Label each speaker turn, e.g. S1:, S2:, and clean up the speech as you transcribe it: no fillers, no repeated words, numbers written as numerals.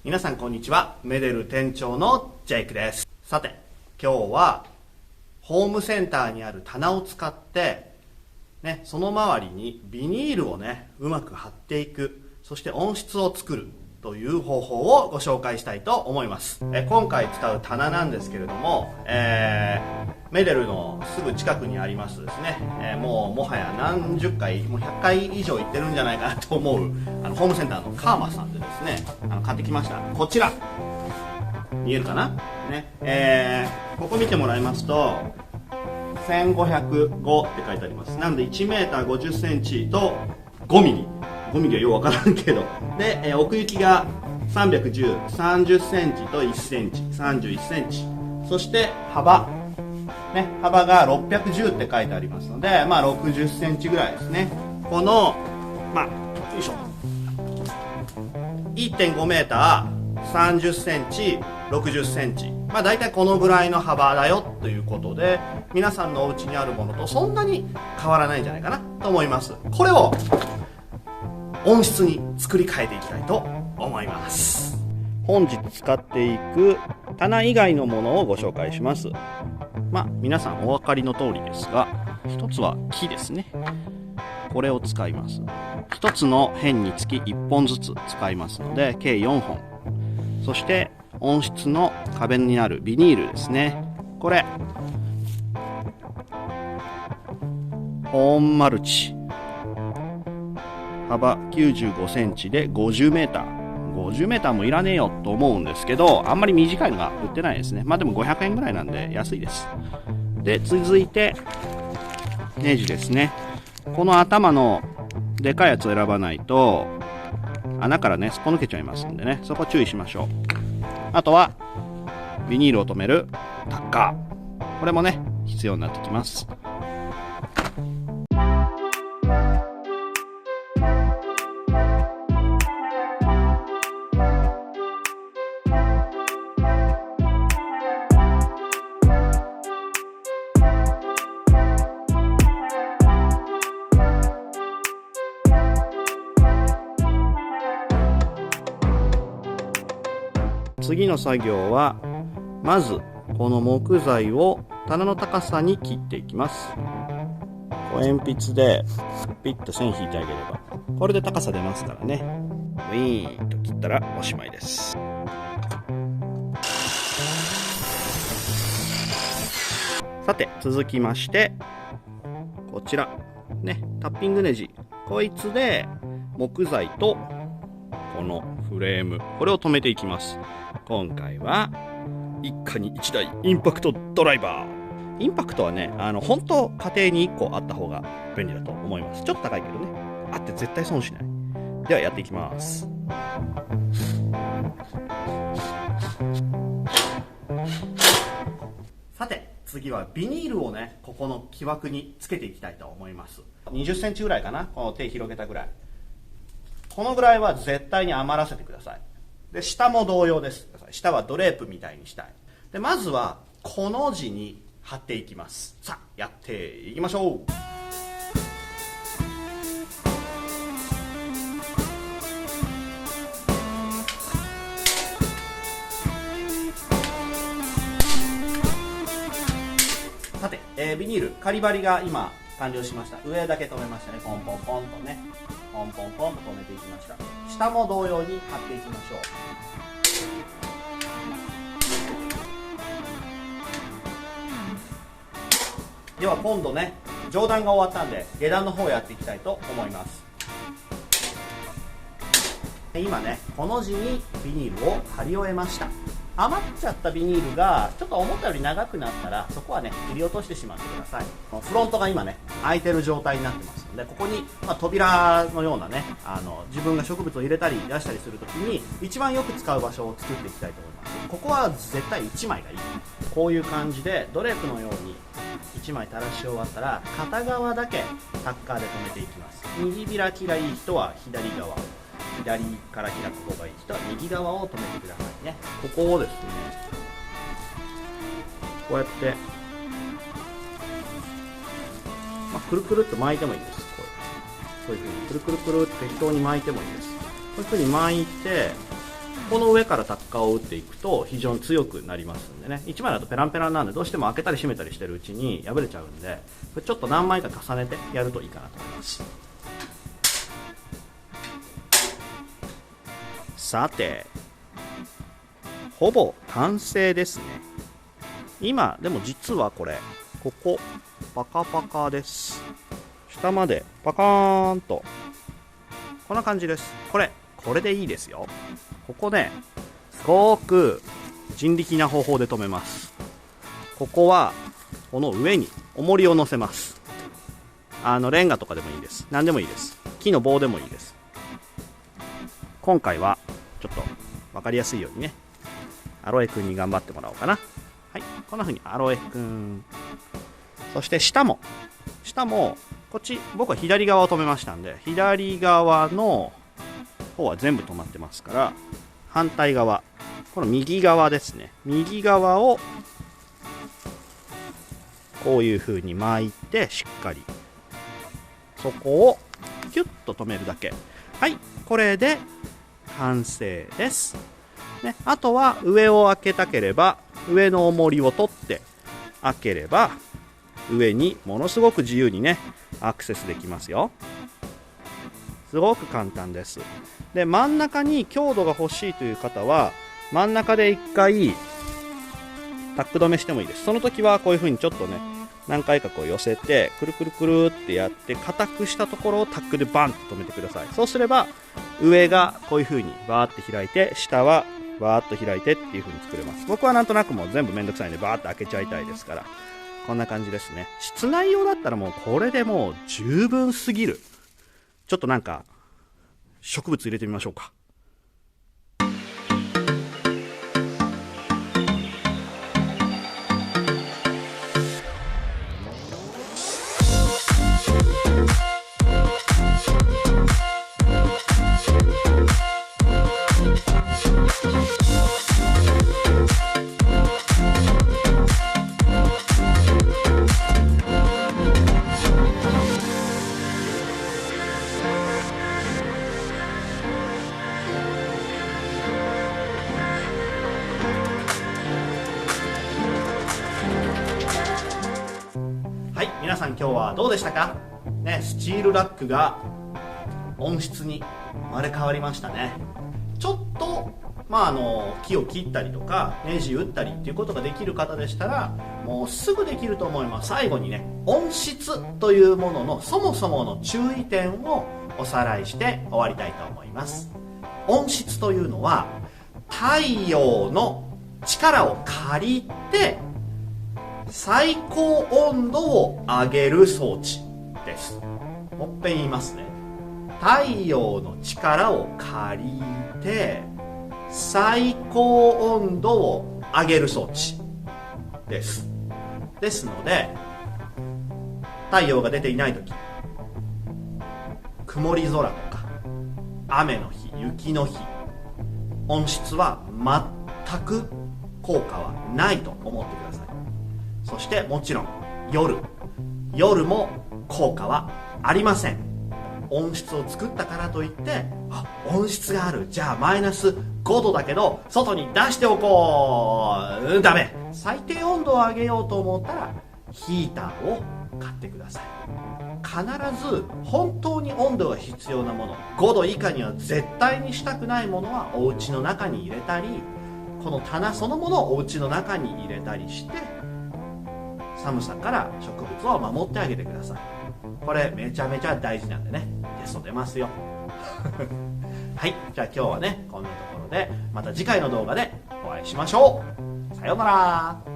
S1: 皆さんこんにちは。メデル店長のジェイクです。さて、今日はホームセンターにある棚を使ってその周りにビニールをうまく貼っていく、そして温室を作るという方法をご紹介したいと思います。今回使う棚なんですけれども、メデルのすぐ近くにありますですね、もはや何十回もう100回以上行ってるんじゃないかなと思うホームセンターのカーマさんでですね、買ってきました。こちら見えるかな、ここ見てもらいますと1505って書いてあります。なので 1m50cm と5mm、5mm はようわからんけど、で、奥行きが310、30cm と 1cm、31cm、そして幅が610って書いてありますので、60cmぐらいですね。このよいしょ 1.5m、30cm、60cm、だいたいこのぐらいの幅だよということで、皆さんのお家にあるものとそんなに変わらないんじゃないかなと思います。これを温室に作り変えていきたいと思います。本日使っていく棚以外のものをご紹介します。皆さんお分かりの通りですが、一つは木ですね。これを使います。一つの辺につき1本ずつ使いますので計4本。そして温室の壁になるビニールですね。これ保温マルチ、幅95センチで50メーター。50メーターもいらねえよと思うんですけど、あんまり短いのが売ってないですね。でも500円ぐらいなんで安いです。で、続いてネジですね。この頭のでかいやつを選ばないと穴からすっぽ抜けちゃいますんでそこ注意しましょう。あとはビニールを留めるタッカー、これも必要になってきます。次の作業は、まずこの木材を棚の高さに切っていきます。鉛筆でピッと線引いてあげれば、これで高さ出ますからね。ウィーンと切ったらおしまいです。さて、続きましてこちらタッピングネジ、こいつで木材とこのフレーム、これを留めていきます。今回は一家に一台インパクトドライバー。インパクトは本当家庭に1個あった方が便利だと思います。ちょっと高いけどあって絶対損しない。ではやっていきます。さて、次はビニールをここの木枠につけていきたいと思います。20センチぐらいかな、この手広げたぐらい。このぐらいは絶対に余らせてください。で、下も同様です。下はドレープみたいにしたい。で、まずはこの字に貼っていきます。さあ、やっていきましょう。さて、ビニール仮張りが今完了しました。上だけ留めましたね。ポンポンポンとポンポンポンと留めていきました。下も同様に貼っていきましょう。では今度上段が終わったんで下段の方をやっていきたいと思います。今この字にビニールを貼り終えました。余っちゃったビニールがちょっと思ったより長くなったら、そこは切り落としてしまってください。フロントが今開いてる状態になってますので、ここに扉のような自分が植物を入れたり出したりするときに一番よく使う場所を作っていきたいと思います。ここは絶対1枚がいい。こういう感じでドレープのように1枚垂らし終わったら、片側だけタッカーで留めていきます。右開きがいい人は左側を、左から開く方がいい人は右側を止めてくださいね。ここをですね、こうやって、くるくるっと巻いてもいいです。こういうふうにくるくるくるって適当に巻いてもいいです。こういうふうに巻いて、この上からタッカーを打っていくと非常に強くなりますんでね、1枚だとペランペランなんでどうしても開けたり閉めたりしてるうちに破れちゃうんで、これちょっと何枚か重ねてやるといいかなと思います。さてほぼ完成ですね。今でも実はこれここパカパカです。下までパカーンとこんな感じです。これでいいですよ。ここねすごく人力な方法で止めます。ここはこの上に重りを乗せます。レンガとかでもいいです。何でもいいです。木の棒でもいいです。今回はちょっと分かりやすいようにね、アロエくんに頑張ってもらおうかな。はい、こんな風にアロエくん、そして下もこっち僕は左側を止めましたんで、左側の方は全部止まってますから、反対側この右側ですね、右側をこういう風に巻いてしっかりそこをキュッと止めるだけ。はい、これで完成です、ね。あとは上を開けたければ上の重りを取って開ければ上にものすごく自由にねアクセスできますよ。すごく簡単です。で真ん中に強度が欲しいという方は真ん中で一回タック止めしてもいいです。その時はこういう風にちょっとね何回かこう寄せてくるくるくるってやって固くしたところをタックでバンと止めてください。そうすれば上がこういう風にバーって開いて下はバーっと開いてっていう風に作れます。僕はなんとなくもう全部めんどくさいんでバーって開けちゃいたいですから、こんな感じですね。室内用だったらもうこれでもう十分すぎる。ちょっとなんか植物入れてみましょうか。皆さん今日はどうでしたかね。スチールラックが温室に生まれ変わりましたね。ちょっと木を切ったりとかネジ打ったりっていうことができる方でしたらもうすぐできると思います。最後にね温室というもののそもそもの注意点をおさらいして終わりたいと思います。温室というのは太陽の力を借りて最高温度を上げる装置です。もっぺん言いますね。太陽の力を借りて最高温度を上げる装置です。ですので太陽が出ていない時、曇り空とか雨の日、雪の日、温室は全く効果はないと思ってください。そしてもちろん夜も効果はありません。温室を作ったからといって温室がある、じゃあマイナス5度だけど外に出しておこう、ダメ。最低温度を上げようと思ったらヒーターを買ってください。必ず本当に温度が必要なもの、5度以下には絶対にしたくないものはお家の中に入れたり、この棚そのものをお家の中に入れたりして寒さから植物を守ってあげてください。これめちゃめちゃ大事なんでね、テスト出ますよはい、じゃあ今日はねこんなところで、また次回の動画でお会いしましょう。さようなら。